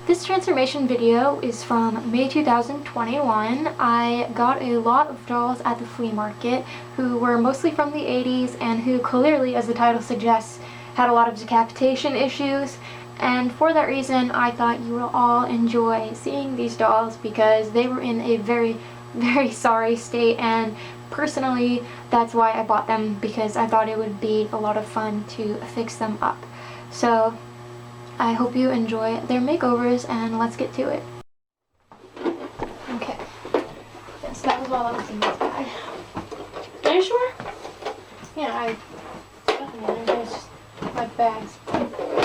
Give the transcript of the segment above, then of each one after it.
This transformation video is from May 2021. I got a lot of dolls at the flea market who were mostly from the 80s and who clearly, as the title suggests, had a lot of decapitation issues. And for that reason, I thought you will all enjoy seeing these dolls because they were in a very, very sorry state, and personally, that's why I bought them, because I thought it would be a lot of fun to fix them up. So I hope you enjoy their makeovers, and let's get to it. Okay. Yes, that was all that was in this bag. Are you sure? Yeah, I stuff in there. There's just my bags.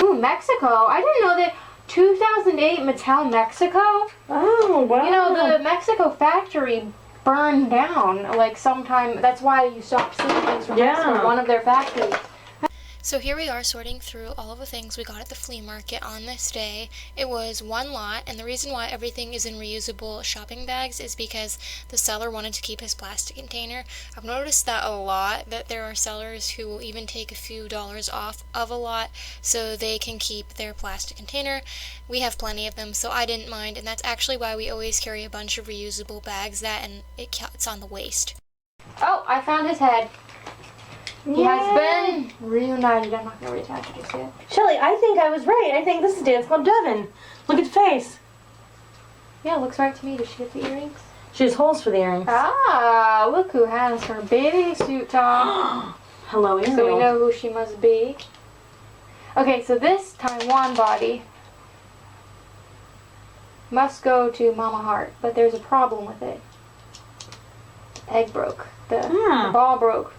Ooh, Mexico. I didn't know that 2008 Mattel Mexico. Oh, wow. You know, the Mexico factory burned down like sometime. That's why you stopped seeing things from Mexico, one of their factories. So here we are sorting through all of the things we got at the flea market on this day. It was one lot, and the reason why everything is in reusable shopping bags is because the seller wanted to keep his plastic container. I've noticed that a lot, that there are sellers who will even take a few dollars off of a lot so they can keep their plastic container. We have plenty of them, so I didn't mind, and that's actually why we always carry a bunch of reusable bags, and it's on the waist. Oh, I found his head. He has been reunited. I'm not going to reattach it just yet. Shelly, I think I was right. I think this is Dance Club Devin. Look at the face. Yeah, looks right to me. Does she get the earrings? She has holes for the earrings. Ah, look who has her bathing suit on. Hello, Ariel. So we know who she must be. Okay, so this Taiwan body must go to Mama Hart, but there's a problem with it. The peg broke. The ball broke.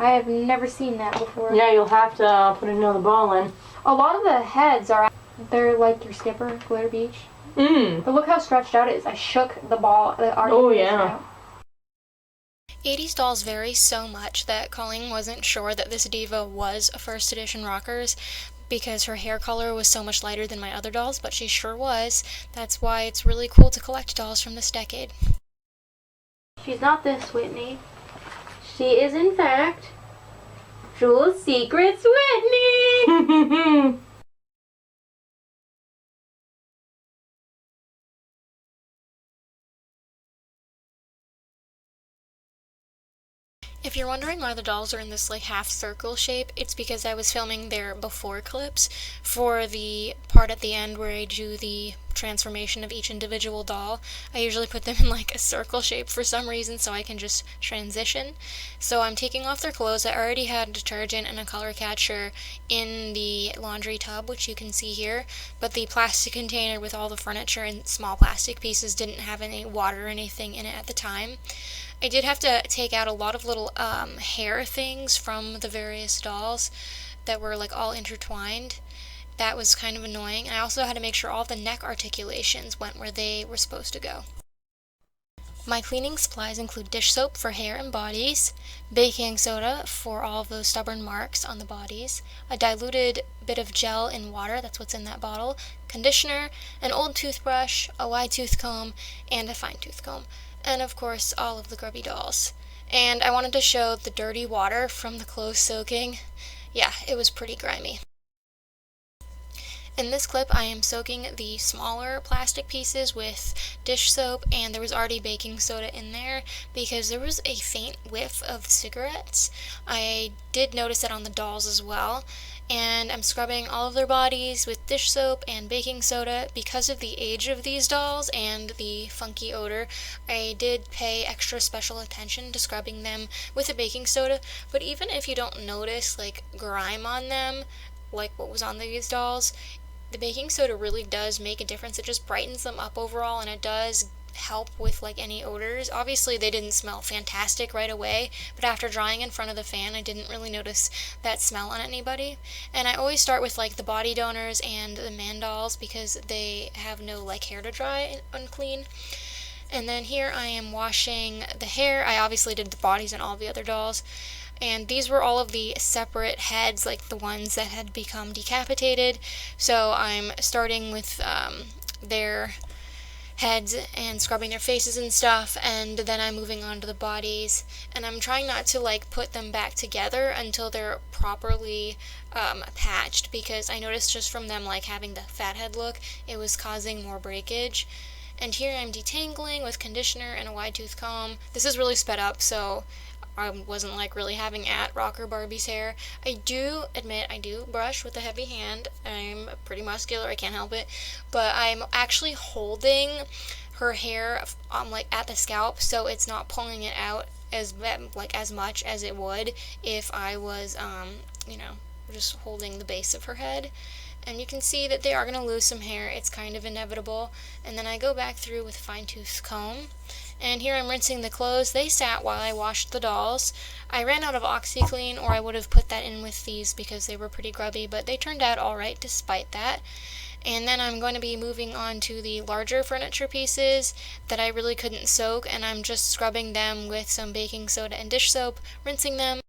I have never seen that before. Yeah, you'll have to put another ball in. A lot of the heads they're like your skipper, Glitter Beach. But look how stretched out it is. I shook the ball. Oh, yeah. 80s dolls vary so much that Colleen wasn't sure that this diva was a first edition Rockers because her hair color was so much lighter than my other dolls, but she sure was. That's why it's really cool to collect dolls from this decade. She's not this Whitney. She is, in fact, Jewel's Secrets Whitney! If you're wondering why the dolls are in this like half circle shape, it's because I was filming their before clips for the part at the end where I do the transformation of each individual doll. I usually put them in like a circle shape for some reason so I can just transition. So I'm taking off their clothes. I already had detergent and a color catcher in the laundry tub, which you can see here, but the plastic container with all the furniture and small plastic pieces didn't have any water or anything in it at the time. I did have to take out a lot of little hair things from the various dolls that were like all intertwined. That was kind of annoying. And I also had to make sure all the neck articulations went where they were supposed to go. My cleaning supplies include dish soap for hair and bodies, baking soda for all of those stubborn marks on the bodies, a diluted bit of gel in water, that's what's in that bottle, conditioner, an old toothbrush, a wide tooth comb, and a fine tooth comb. And of course all of the grubby dolls. And I wanted to show the dirty water from the clothes soaking. Yeah, it was pretty grimy. In this clip I am soaking the smaller plastic pieces with dish soap, and there was already baking soda in there because there was a faint whiff of cigarettes. I did notice that on the dolls as well. And I'm scrubbing all of their bodies with dish soap and baking soda. Because of the age of these dolls and the funky odor, I did pay extra special attention to scrubbing them with the baking soda. But even if you don't notice like grime on them, like what was on these dolls, the baking soda really does make a difference. It just brightens them up overall, and it does help with like any odors. Obviously they didn't smell fantastic right away, but after drying in front of the fan I didn't really notice that smell on anybody. And I always start with like the body donors and the man dolls because they have no like hair to dry unclean. And then here I am washing the hair. I obviously did the bodies and all the other dolls. And these were all of the separate heads, like the ones that had become decapitated. So I'm starting with their heads and scrubbing their faces and stuff, and then I'm moving on to the bodies, and I'm trying not to like put them back together until they're properly patched, because I noticed just from them like having the fathead look, it was causing more breakage. And here I'm detangling with conditioner and a wide tooth comb. This is really sped up, so I wasn't like really having at rocker Barbie's hair. I do admit I do brush with a heavy hand. I'm pretty muscular, I can't help it. But I'm actually holding her hair like at the scalp, so it's not pulling it out as much as it would if I was just holding the base of her head. And you can see that they are going to lose some hair. It's kind of inevitable. And then I go back through with a fine-tooth comb. And here I'm rinsing the clothes. They sat while I washed the dolls. I ran out of OxyClean, or I would have put that in with these because they were pretty grubby, but they turned out alright despite that. And then I'm going to be moving on to the larger furniture pieces that I really couldn't soak, and I'm just scrubbing them with some baking soda and dish soap, rinsing them.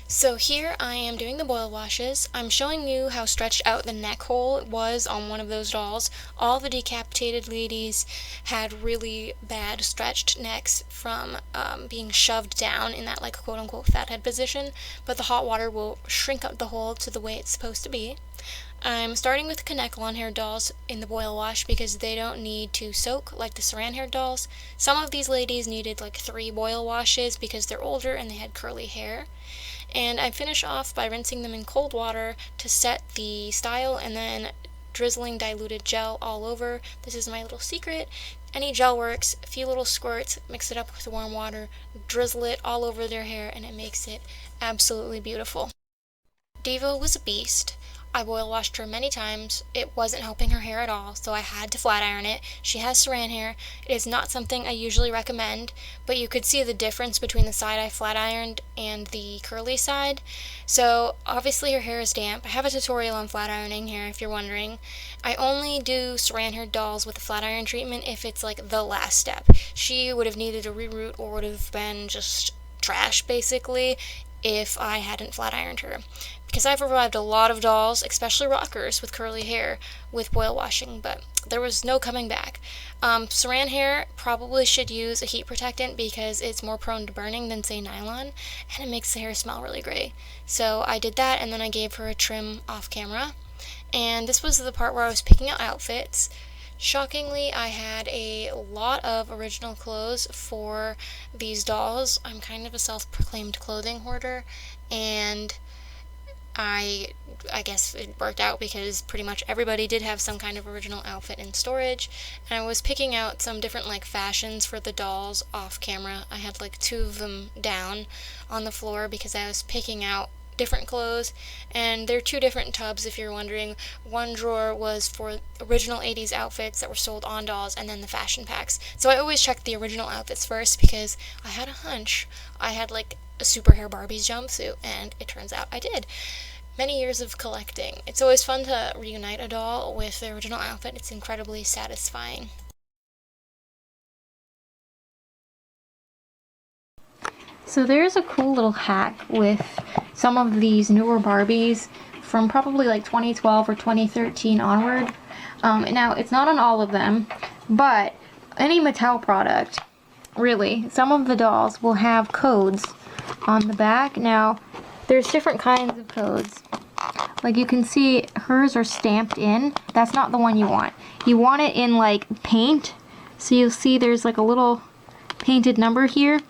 So here I am doing the boil washes. I'm showing you how stretched out the neck hole was on one of those dolls. All the decapitated ladies had really bad stretched necks from being shoved down in that like quote-unquote fathead position, but the hot water will shrink up the hole to the way it's supposed to be. I'm starting with the Kaneka long hair dolls in the boil wash because they don't need to soak like the saran hair dolls. Some of these ladies needed like 3 boil washes because they're older and they had curly hair. And I finish off by rinsing them in cold water to set the style, and then drizzling diluted gel all over. This is my little secret. Any gel works. A few little squirts, mix it up with warm water, drizzle it all over their hair, and it makes it absolutely beautiful. Diva was a beast. I boil washed her many times. It wasn't helping her hair at all, so I had to flat iron it. She has saran hair. It is not something I usually recommend, but you could see the difference between the side I flat ironed and the curly side. So obviously her hair is damp. I have a tutorial on flat ironing here if you're wondering. I only do saran hair dolls with the flat iron treatment if it's like the last step. She would have needed a reroot or would have been just trash basically if I hadn't flat ironed her. Because I've revived a lot of dolls, especially rockers with curly hair, with boil washing, but there was no coming back. Saran hair probably should use a heat protectant because it's more prone to burning than, say, nylon, and it makes the hair smell really great. So I did that, and then I gave her a trim off camera. And this was the part where I was picking out outfits. Shockingly, I had a lot of original clothes for these dolls. I'm kind of a self-proclaimed clothing hoarder, and I guess it worked out because pretty much everybody did have some kind of original outfit in storage, and I was picking out some different like fashions for the dolls off camera. I had like 2 of them down on the floor because I was picking out different clothes, and they're 2 different tubs if you're wondering. One drawer was for original 80s outfits that were sold on dolls, and then the fashion packs. So I always checked the original outfits first because I had a hunch I had like a super hair Barbies jumpsuit, and it turns out I did. Many years of collecting. It's always fun to reunite a doll with their original outfit. It's incredibly satisfying. So there's a cool little hack with some of these newer Barbies from probably like 2012 or 2013 onward. Now, it's not on all of them, but any Mattel product, really, some of the dolls will have codes on the back. Now, there's different kinds of codes. Like you can see, hers are stamped in. That's not the one you want. You want it in like paint. So you'll see there's like a little painted number here.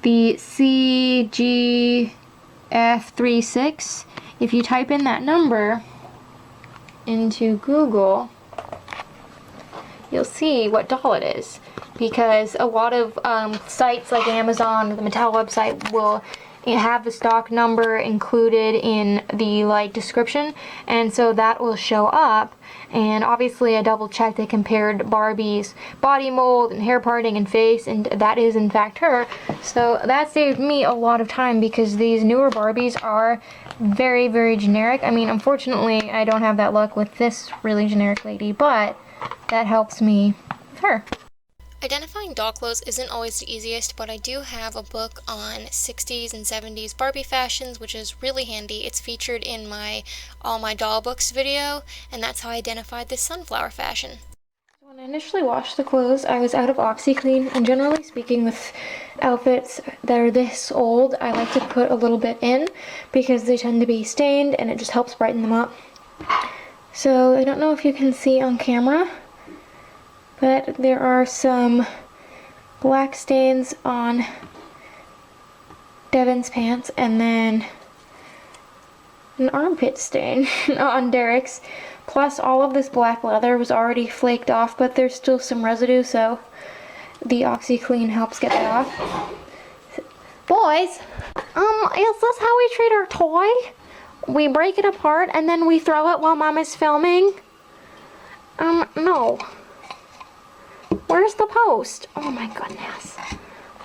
The CGF36. If you type in that number into Google, you'll see what doll it is. Because a lot of sites like Amazon, the Mattel website, will have the stock number included in the like description, and so that will show up. And obviously I double checked, I compared Barbie's body mold and hair parting and face, and that is in fact her. So that saved me a lot of time because these newer Barbies are very, very generic. I mean, unfortunately I don't have that luck with this really generic lady, but that helps me with her. Identifying doll clothes isn't always the easiest, but I do have a book on 60s and 70s Barbie fashions, which is really handy. It's featured in my All My Doll Books video, and that's how I identified this sunflower fashion. So When I initially washed the clothes, I was out of OxyClean, and generally speaking with outfits that are this old, I like to put a little bit in because they tend to be stained and it just helps brighten them up. So I don't know if you can see on camera, but there are some black stains on Devin's pants and then an armpit stain on Derek's. Plus all of this black leather was already flaked off, but there's still some residue, so the OxyClean helps get that off. Boys, is this how we treat our toy? We break it apart and then we throw it while Mom is filming? No. Where's the post? Oh my goodness.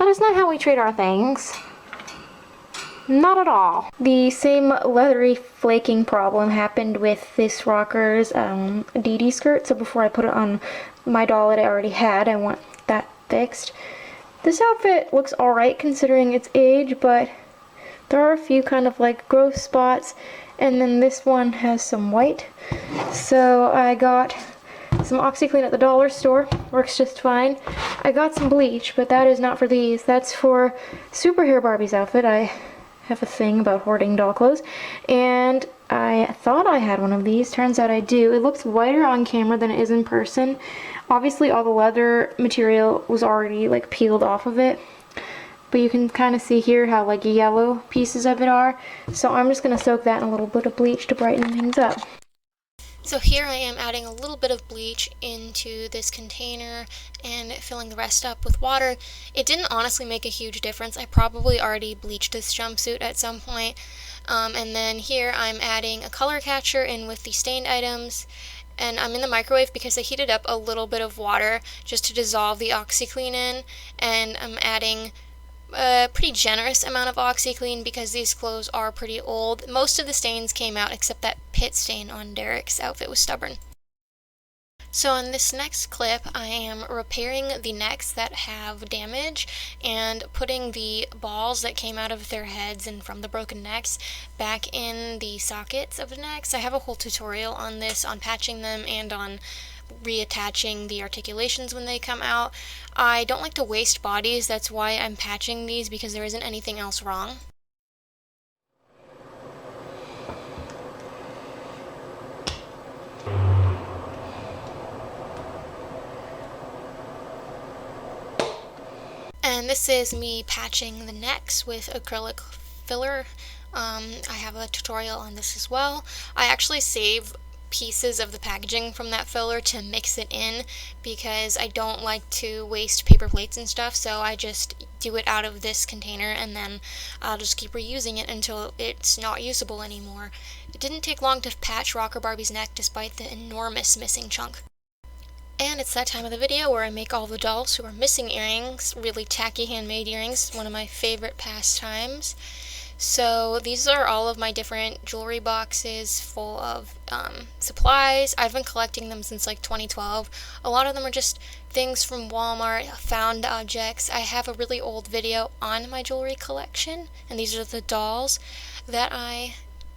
That is not how we treat our things. Not at all. The same leathery flaking problem happened with this rocker's Dee Dee skirt, so before I put it on my doll that I already had, I want that fixed. This outfit looks alright considering its age, but there are a few kind of like gross spots, and then this one has some white. So I got some OxyClean at the dollar store, works just fine. I got some bleach, but that is not for these. That's for Superhero Barbie's outfit. I have a thing about hoarding doll clothes, and I thought I had one of these. Turns out I do. It looks whiter on camera than it is in person. Obviously all the leather material was already like peeled off of it, but you can kind of see here how like yellow pieces of it are. So I'm just gonna soak that in a little bit of bleach to brighten things up. So here I am adding a little bit of bleach into this container and filling the rest up with water. It didn't honestly make a huge difference. I probably already bleached this jumpsuit at some point. And then here I'm adding a color catcher in with the stained items. And I'm in the microwave because I heated up a little bit of water just to dissolve the OxyClean in. And I'm adding a pretty generous amount of OxyClean because these clothes are pretty old. Most of the stains came out except that pit stain on Derek's outfit was stubborn. So in this next clip, I am repairing the necks that have damage and putting the balls that came out of their heads and from the broken necks back in the sockets of the necks. I have a whole tutorial on this, on patching them and on reattaching the articulations when they come out. I don't like to waste bodies, that's why I'm patching these, because there isn't anything else wrong. And this is me patching the necks with acrylic filler. I have a tutorial on this as well. I actually save pieces of the packaging from that filler to mix it in because I don't like to waste paper plates and stuff, so I just do it out of this container and then I'll just keep reusing it until it's not usable anymore. It didn't take long to patch Rocker Barbie's neck despite the enormous missing chunk. And it's that time of the video where I make all the dolls who are missing earrings, really tacky handmade earrings, one of my favorite pastimes. So these are all of my different jewelry boxes full of supplies. I've been collecting them since like 2012. A lot of them are just things from Walmart, found objects. I have a really old video on my jewelry collection, and these are the dolls that I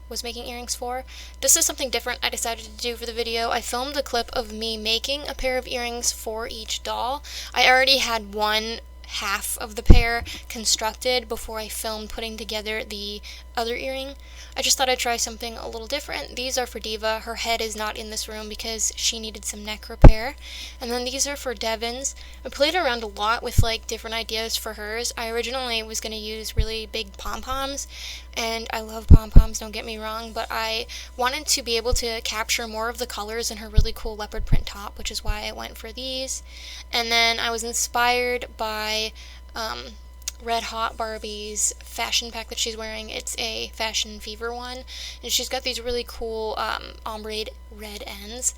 was making earrings for. This is something different I decided to do for the video. I filmed a clip of me making a pair of earrings for each doll. I already had one half of the pair constructed before I filmed putting together the other earring. I just thought I'd try something a little different. These are for Diva. Her head is not in this room because she needed some neck repair. And then these are for Devin's. I played around a lot with like different ideas for hers. I originally was going to use really big pom-poms, and I love pom-poms, don't get me wrong, but I wanted to be able to capture more of the colors in her really cool leopard print top, which is why I went for these. And then I was inspired by Red Hot Barbie's fashion pack that she's wearing. It's a Fashion Fever one, and she's got these really cool ombre red ends.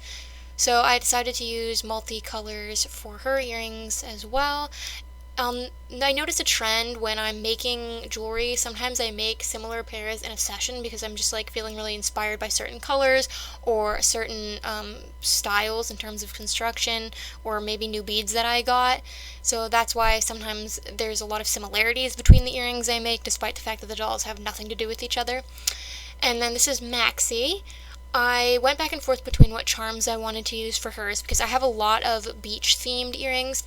So I decided to use multicolors for her earrings as well. I noticed a trend when I'm making jewelry. Sometimes I make similar pairs in a session because I'm just like feeling really inspired by certain colors or certain styles in terms of construction, or maybe new beads that I got. So that's why sometimes there's a lot of similarities between the earrings I make, despite the fact that the dolls have nothing to do with each other. And then this is Maxi. I went back and forth between what charms I wanted to use for hers because I have a lot of beach themed earrings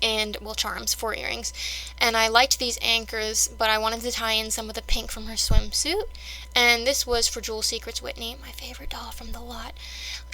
and, well, charms for earrings, and I liked these anchors, but I wanted to tie in some of the pink from her swimsuit, and this was for Jewel Secrets Whitney, my favorite doll from the lot.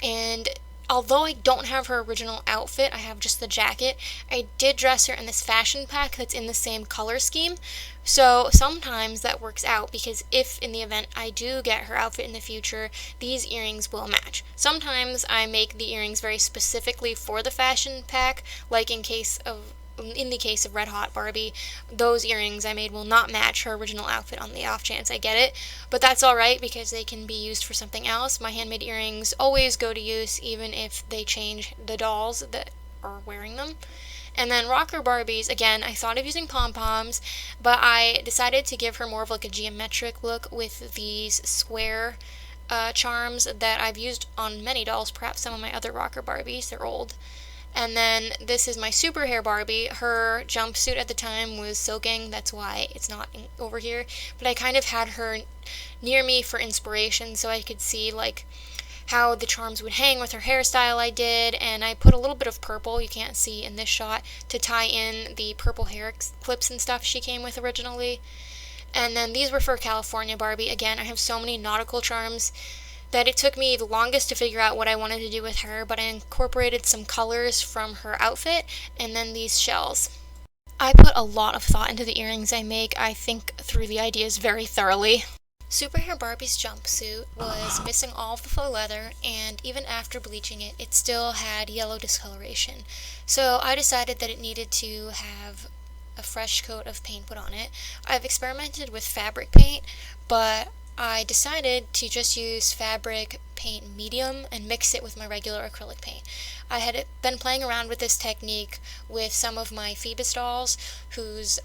And although I don't have her original outfit, I have just the jacket, I did dress her in this fashion pack that's in the same color scheme. So sometimes that works out because if in the event I do get her outfit in the future, these earrings will match. Sometimes I make the earrings very specifically for the fashion pack, like in the case of Red Hot Barbie, those earrings I made will not match her original outfit on the off chance I get it, but that's alright because they can be used for something else. My handmade earrings always go to use even if they change the dolls that are wearing them. And then rocker Barbies, again, I thought of using pom-poms, but I decided to give her more of like a geometric look with these square charms that I've used on many dolls, perhaps some of my other rocker Barbies. They're old. And then this is my super hair Barbie. Her jumpsuit at the time was soaking, that's why it's not over here. But I kind of had her near me for inspiration so I could see like how the charms would hang with her hairstyle I did, and I put a little bit of purple, you can't see in this shot, to tie in the purple hair clips and stuff she came with originally. And then these were for California Barbie. Again, I have so many nautical charms that it took me the longest to figure out what I wanted to do with her, but I incorporated some colors from her outfit and then these shells. I put a lot of thought into the earrings I make. I think through the ideas very thoroughly. Super Hair Barbie's jumpsuit was missing all of the faux leather, and even after bleaching it, it still had yellow discoloration. So I decided that it needed to have a fresh coat of paint put on it. I've experimented with fabric paint, but I decided to just use fabric paint medium and mix it with my regular acrylic paint. I had been playing around with this technique with some of my Phoebus dolls whose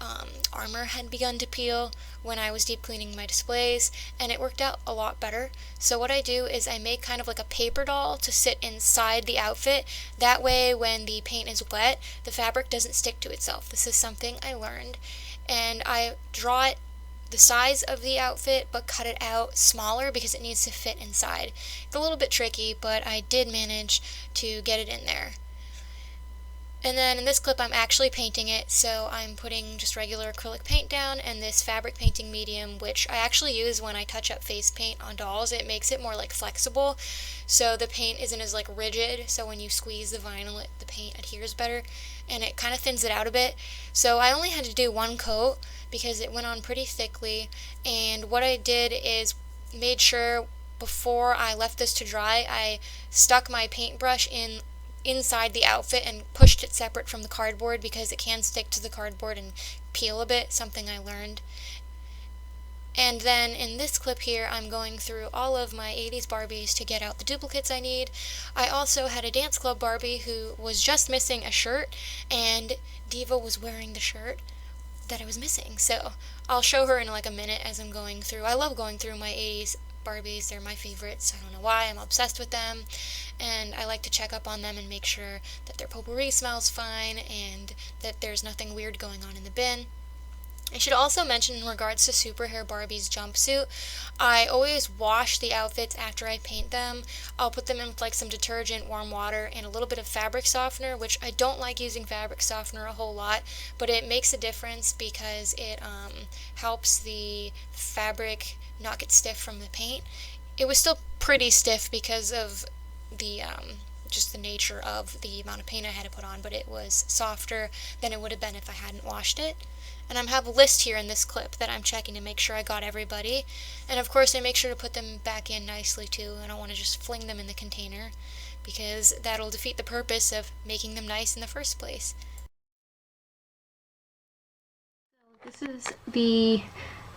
armor had begun to peel when I was deep cleaning my displays, and it worked out a lot better. So what I do is I make kind of like a paper doll to sit inside the outfit. That way when the paint is wet, the fabric doesn't stick to itself. This is something I learned, and I draw it the size of the outfit but cut it out smaller because it needs to fit inside. It's a little bit tricky, but I did manage to get it in there. And then in this clip I'm actually painting it, so I'm putting just regular acrylic paint down and this fabric painting medium, which I actually use when I touch up face paint on dolls. It makes it more like flexible, so the paint isn't as like rigid, so when you squeeze the vinyl the paint adheres better, and it kind of thins it out a bit. So I only had to do one coat because it went on pretty thickly, and what I did is made sure before I left this to dry, I stuck my paintbrush inside the outfit and pushed it separate from the cardboard because it can stick to the cardboard and peel a bit, something I learned. And then in this clip here, I'm going through all of my 80s Barbies to get out the duplicates I need. I also had a dance club Barbie who was just missing a shirt, and Diva was wearing the shirt that I was missing. So I'll show her in like a minute as I'm going through. I love going through my 80s Barbies. They're my favorites. I don't know why. I'm obsessed with them, and I like to check up on them and make sure that their potpourri smells fine and that there's nothing weird going on in the bin. I should also mention in regards to Super Hair Barbie's jumpsuit, I always wash the outfits after I paint them. I'll put them in with like some detergent, warm water, and a little bit of fabric softener, which I don't like using fabric softener a whole lot, but it makes a difference because it helps the fabric not get stiff from the paint. It was still pretty stiff because of the just the nature of the amount of paint I had to put on, but it was softer than it would have been if I hadn't washed it. And I have a list here in this clip that I'm checking to make sure I got everybody. And of course I make sure to put them back in nicely too. I don't want to just fling them in the container because that'll defeat the purpose of making them nice in the first place. This is the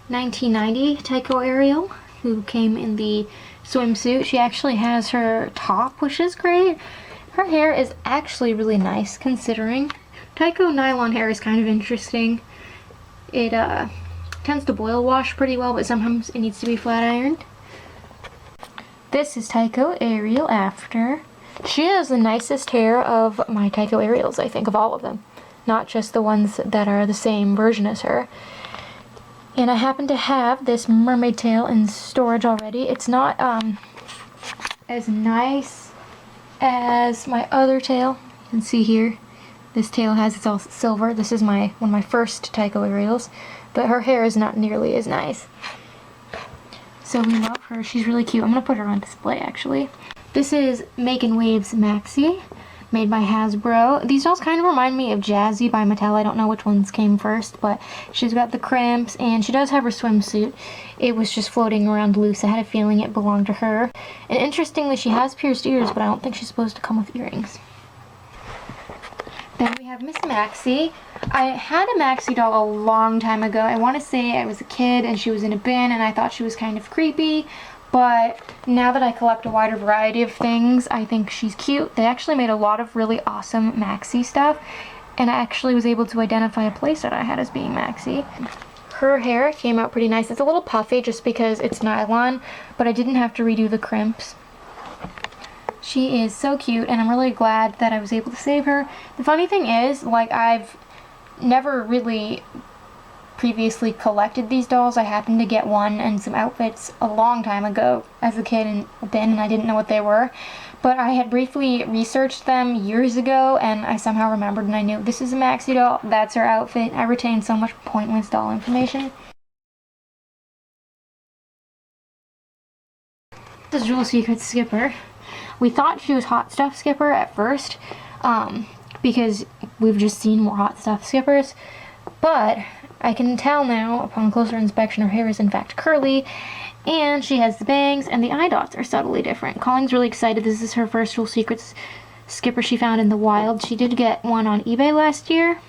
1990 Taiko Ariel, who came in the swimsuit. She actually has her top, which is great. Her hair is actually really nice considering. Taiko nylon hair is kind of interesting. It tends to boil wash pretty well, but sometimes it needs to be flat ironed. This is Taiko Ariel after. She has the nicest hair of my Taiko Ariels, I think, of all of them. Not just the ones that are the same version as her. And I happen to have this mermaid tail in storage already. It's not as nice as my other tail. You can see here, this tail it's all silver. This is one of my first Taiko Ariels, but her hair is not nearly as nice. So we love her. She's really cute. I'm gonna put her on display actually. This is Making Waves Maxi, made by Hasbro. These dolls kind of remind me of Jazzy by Mattel. I don't know which ones came first, but she's got the crimps, and she does have her swimsuit. It was just floating around loose. I had a feeling it belonged to her. And interestingly, she has pierced ears, but I don't think she's supposed to come with earrings. Then we have Miss Maxi. I had a Maxi doll a long time ago. I want to say I was a kid and she was in a bin and I thought she was kind of creepy. But now that I collect a wider variety of things, I think she's cute. They actually made a lot of really awesome Maxi stuff. And I actually was able to identify a playset I had as being Maxi. Her hair came out pretty nice. It's a little puffy just because it's nylon, but I didn't have to redo the crimps. She is so cute, and I'm really glad that I was able to save her. The funny thing is, like, I've never really previously collected these dolls. I happened to get one and some outfits a long time ago as a kid in a bin, and I didn't know what they were. But I had briefly researched them years ago, and I somehow remembered, and I knew this is a Maxi doll, that's her outfit. I retained so much pointless doll information. This is Jewel Secret Skipper. We thought she was Hot Stuff Skipper at first, because we've just seen more Hot Stuff Skippers, but I can tell now, upon closer inspection, her hair is in fact curly, and she has the bangs, and the eye dots are subtly different. Colleen's really excited. This is her first Jewel Secrets Skipper she found in the wild. She did get one on eBay last year,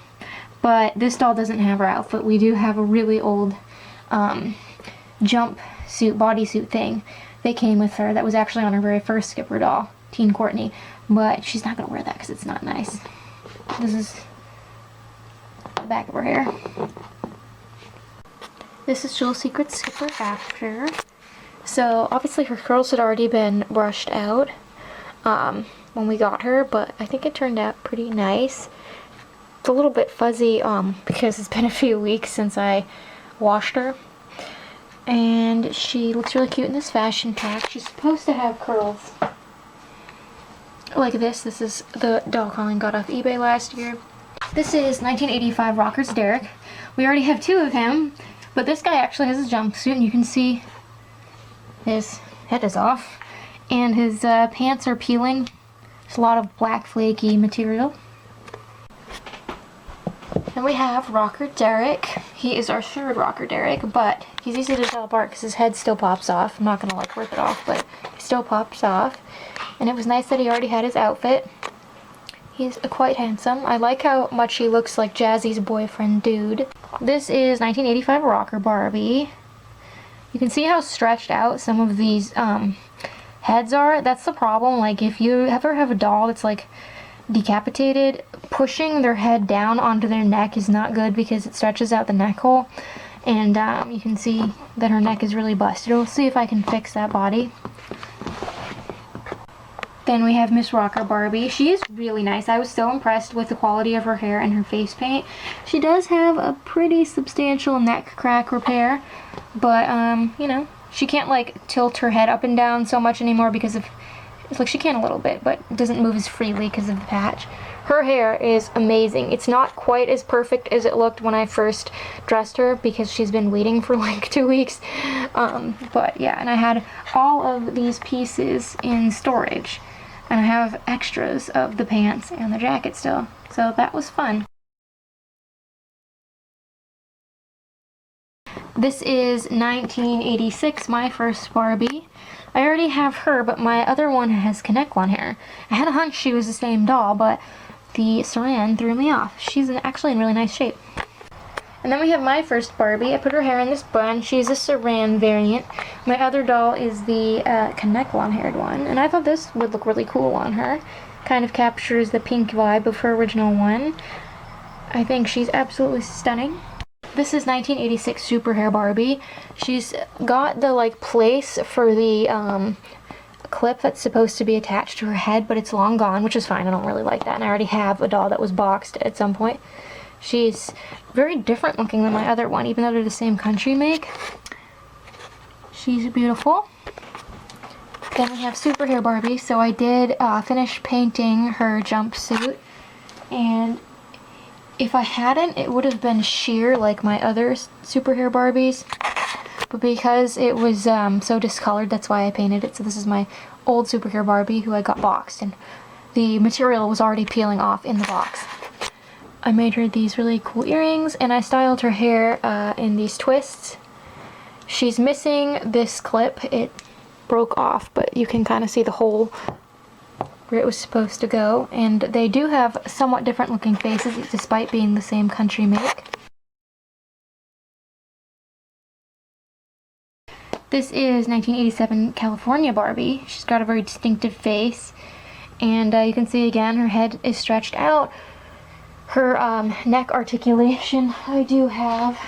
but this doll doesn't have her outfit. We do have a really old jump suit, bodysuit thing they came with her that was actually on her very first Skipper doll, Teen Courtney, but she's not going to wear that because it's not nice. This is the back of her hair. This is Jewel Secret Skipper after. So obviously her curls had already been brushed out when we got her, but I think it turned out pretty nice. It's a little bit fuzzy because it's been a few weeks since I washed her. And she looks really cute in this fashion pack. She's supposed to have curls like this. This is the doll Colleen got off eBay last year. This is 1985 Rockers Derek. We already have two of him, but this guy actually has a jumpsuit, and you can see his head is off, and his pants are peeling. There's a lot of black flaky material. Then we have Rocker Derek. He is our third Rocker Derek, but he's easy to tell apart because his head still pops off. I'm not going to rip it off, but he still pops off. And it was nice that he already had his outfit. He's quite handsome. I like how much he looks like Jazzy's boyfriend dude. This is 1985 Rocker Barbie. You can see how stretched out some of these heads are. That's the problem. Like, if you ever have a doll that's like decapitated, pushing their head down onto their neck is not good because it stretches out the neck hole, and you can see that her neck is really busted. We'll see if I can fix that body. Then we have Miss Rocker Barbie. She is really nice. I was so impressed with the quality of her hair and her face paint. She does have a pretty substantial neck crack repair, but you know, she can't like tilt her head up and down so much anymore because of, it's like she can a little bit, but it doesn't move as freely because of the patch. Her hair is amazing. It's not quite as perfect as it looked when I first dressed her because she's been waiting for like 2 weeks. But yeah, and I had all of these pieces in storage, and I have extras of the pants and the jacket still. So that was fun. This is 1986, my first Barbie. I already have her, but my other one has Connect-One hair. I had a hunch she was the same doll, but the saran threw me off. She's actually in really nice shape. And then we have my first Barbie. I put her hair in this bun. She's a saran variant. My other doll is the Connect-One haired one, and I thought this would look really cool on her. Kind of captures the pink vibe of her original one. I think she's absolutely stunning. This is 1986 Super Hair Barbie. She's got the like place for the clip that's supposed to be attached to her head, but it's long gone, which is fine. I don't really like that, and I already have a doll that was boxed at some point. She's very different looking than my other one, even though they're the same country make. She's beautiful. Then we have Super Hair Barbie. So I did finish painting her jumpsuit, and if I hadn't, it would have been sheer like my other Super Hair Barbies, but because it was so discolored, that's why I painted it. So this is my old Super Hair Barbie who I got boxed, and the material was already peeling off in the box. I made her these really cool earrings, and I styled her hair in these twists. She's missing this clip. It broke off, but you can kind of see the hole where it was supposed to go, and they do have somewhat different looking faces despite being the same country make. This is 1987 California Barbie. She's got a very distinctive face, and you can see again her head is stretched out. Her neck articulation, I do have.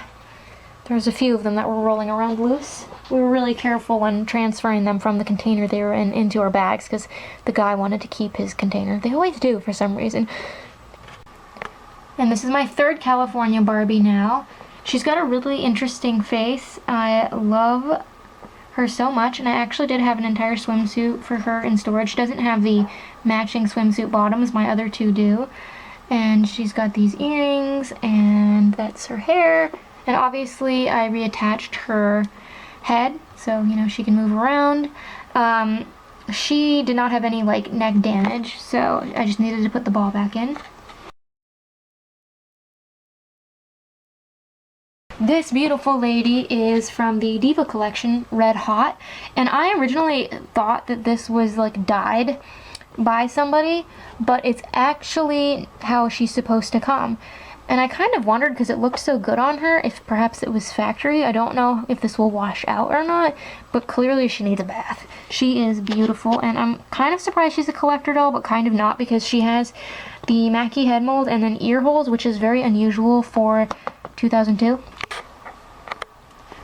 There's a few of them that were rolling around loose. We were really careful when transferring them from the container they were in into our bags because the guy wanted to keep his container. They always do for some reason. And this is my third California Barbie now. She's got a really interesting face. I love her so much, and I actually did have an entire swimsuit for her in storage. She doesn't have the matching swimsuit bottoms, my other two do. And she's got these earrings, and that's her hair. And obviously I reattached her head so you know she can move around. She did not have any like neck damage, so I just needed to put the ball back in. This beautiful lady is from the Diva collection, Red Hot, and I originally thought that this was like dyed by somebody, but it's actually how she's supposed to come. And I kind of wondered, because it looked so good on her, if perhaps it was factory. I don't know if this will wash out or not, but clearly she needs a bath. She is beautiful, and I'm kind of surprised she's a collector doll, but kind of not, because she has the Mackie head mold and then ear holes, which is very unusual for 2002.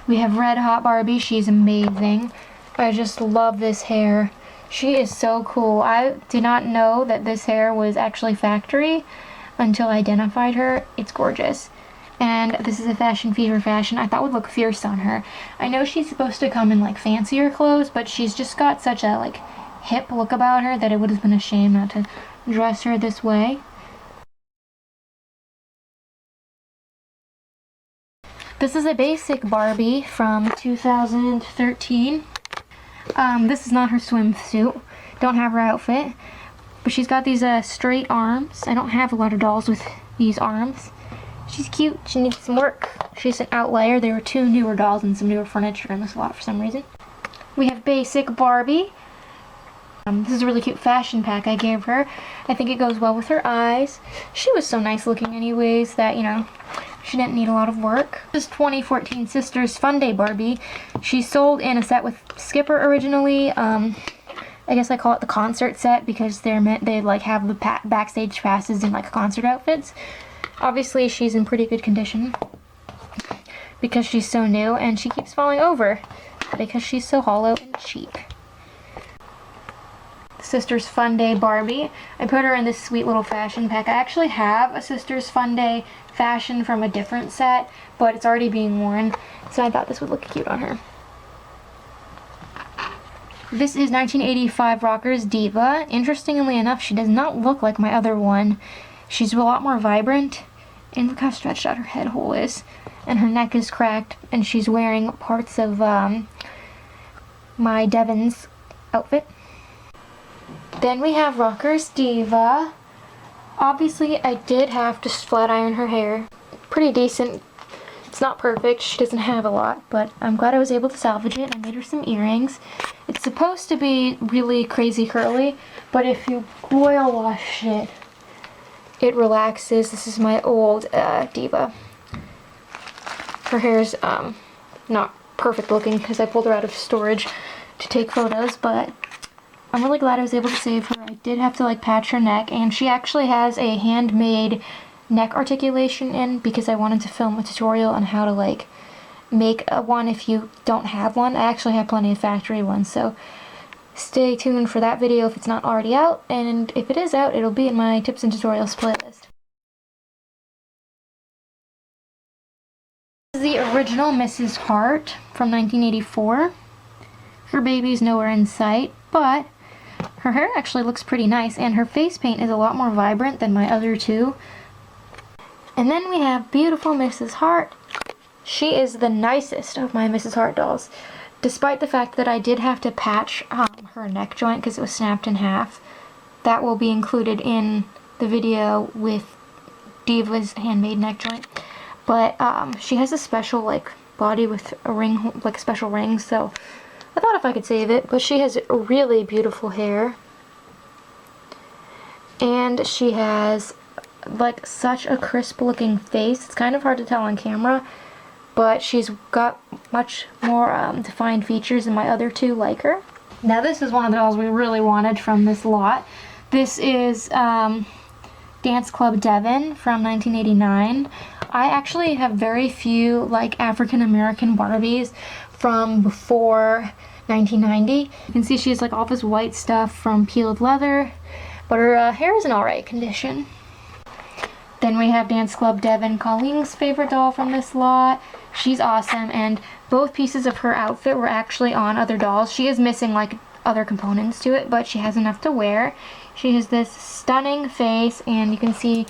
We have Red Hot Barbie. She's amazing. I just love this hair. She is so cool. I did not know that this hair was actually factory until I identified her. It's gorgeous. And this is a Fashion Fever fashion I thought would look fierce on her. I know she's supposed to come in like fancier clothes, but she's just got such a like hip look about her that it would have been a shame not to dress her this way. This is a basic Barbie from 2013. This is not her swimsuit. Don't have her outfit. But she's got these straight arms. I don't have a lot of dolls with these arms. She's cute. She needs some work. She's an outlier. There were two newer dolls and some newer furniture in this lot for some reason. We have basic Barbie. This is a really cute fashion pack I gave her. I think it goes well with her eyes. She was so nice looking anyways that, you know, she didn't need a lot of work. This is 2014 Sisters Fun Day Barbie. She's sold in a set with Skipper originally. I guess I call it the concert set because they like have the backstage passes in like concert outfits. Obviously she's in pretty good condition because she's so new, and she keeps falling over because she's so hollow and cheap. Sisters Fun Day Barbie. I put her in this sweet little fashion pack. I actually have a Sisters Fun Day fashion from a different set, but it's already being worn, so I thought this would look cute on her. This is 1985 Rockers Diva. Interestingly enough, she does not look like my other one. She's a lot more vibrant, and look how stretched out her head hole is, and her neck is cracked, and she's wearing parts of my Devon's outfit. Then we have Rockers Diva. Obviously, I did have to flat iron her hair. Pretty decent. It's not perfect. She doesn't have a lot, but I'm glad I was able to salvage it. I made her some earrings. It's supposed to be really crazy curly, but if you boil wash it, it relaxes. This is my old Diva. Her hair's not perfect looking because I pulled her out of storage to take photos, but I'm really glad I was able to save her. I did have to like patch her neck, and she actually has a handmade neck articulation in because I wanted to film a tutorial on how to like make one if you don't have one. I actually have plenty of factory ones, so stay tuned for that video if it's not already out, and if it is out, it'll be in my tips and tutorials playlist. This is the original Mrs. Hart from 1984. Her baby's nowhere in sight, but her hair actually looks pretty nice, and her face paint is a lot more vibrant than my other two. And then we have beautiful Mrs. Hart. She is the nicest of my Mrs. Hart dolls, despite the fact that I did have to patch her neck joint because it was snapped in half. That will be included in the video with Diva's handmade neck joint. But she has a special like body with a ring, like special rings, so I thought if I could save it. But she has really beautiful hair, and she has like such a crisp looking face. It's kind of hard to tell on camera, but she's got much more defined features than my other two like her. Now this is one of the dolls we really wanted from this lot. This is Dance Club Devon from 1989. I actually have very few like African American Barbies from before 1990. You can see she has like all this white stuff from peeled leather, but her hair is in alright condition. Then we have Dance Club Devon, Colleen's favorite doll from this lot. She's awesome, and both pieces of her outfit were actually on other dolls. She is missing like other components to it, but she has enough to wear. She has this stunning face, and you can see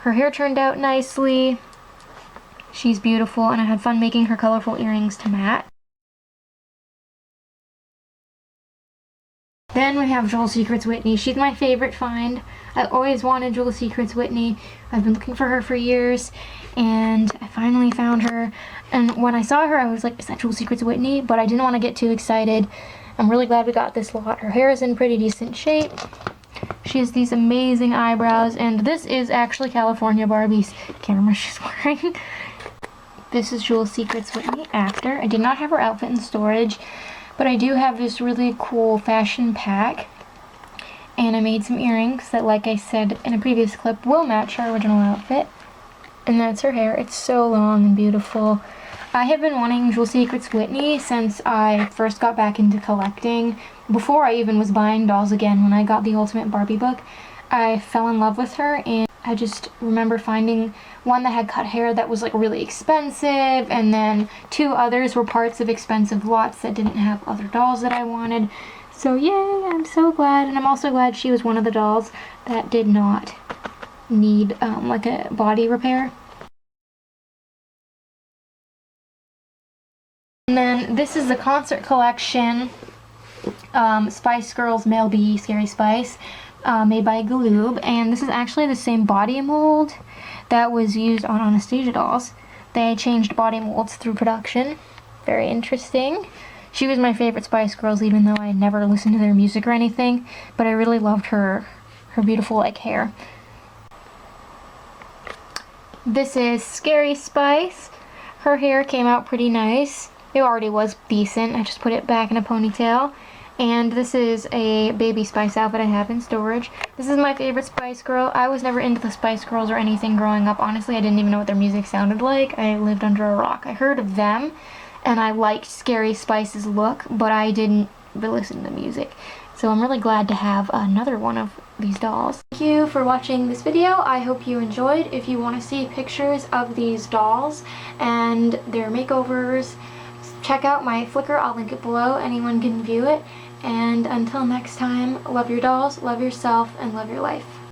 her hair turned out nicely. She's beautiful, and I had fun making her colorful earrings to match. Then we have Jewel Secrets Whitney. She's my favorite find. I always wanted Jewel Secrets Whitney. I've been looking for her for years, and I finally found her. And when I saw her, I was like, is that Jewel Secrets Whitney? But I didn't want to get too excited. I'm really glad we got this lot. Her hair is in pretty decent shape. She has these amazing eyebrows, and this is actually California Barbie's camera she's wearing. This is Jewel Secrets Whitney after. I did not have her outfit in storage, but I do have this really cool fashion pack, and I made some earrings that, like I said in a previous clip, will match her original outfit. And that's her hair. It's so long and beautiful. I have been wanting Jewel Secrets Whitney since I first got back into collecting. Before I even was buying dolls again, when I got the Ultimate Barbie book, I fell in love with her, and I just remember finding one that had cut hair that was like really expensive, and then two others were parts of expensive lots that didn't have other dolls that I wanted. So yay, I'm so glad, and I'm also glad she was one of the dolls that did not need like a body repair. And then this is the concert collection, Spice Girls Male B Scary Spice, made by Galoob, and this is actually the same body mold that was used on Anastasia dolls. They changed body molds through production. Very interesting. She was my favorite Spice Girls, even though I never listened to their music or anything, but I really loved her beautiful like hair. This is Scary Spice. Her hair came out pretty nice. It already was decent. I just put it back in a ponytail. And this is a Baby Spice outfit I have in storage. This is my favorite Spice Girl. I was never into the Spice Girls or anything growing up. Honestly, I didn't even know what their music sounded like. I lived under a rock. I heard of them, and I liked Scary Spice's look, but I didn't really listen to the music. So I'm really glad to have another one of these dolls. Thank you for watching this video. I hope you enjoyed. If you want to see pictures of these dolls and their makeovers, check out my Flickr. I'll link it below. Anyone can view it. And until next time, love your dolls, love yourself, and love your life.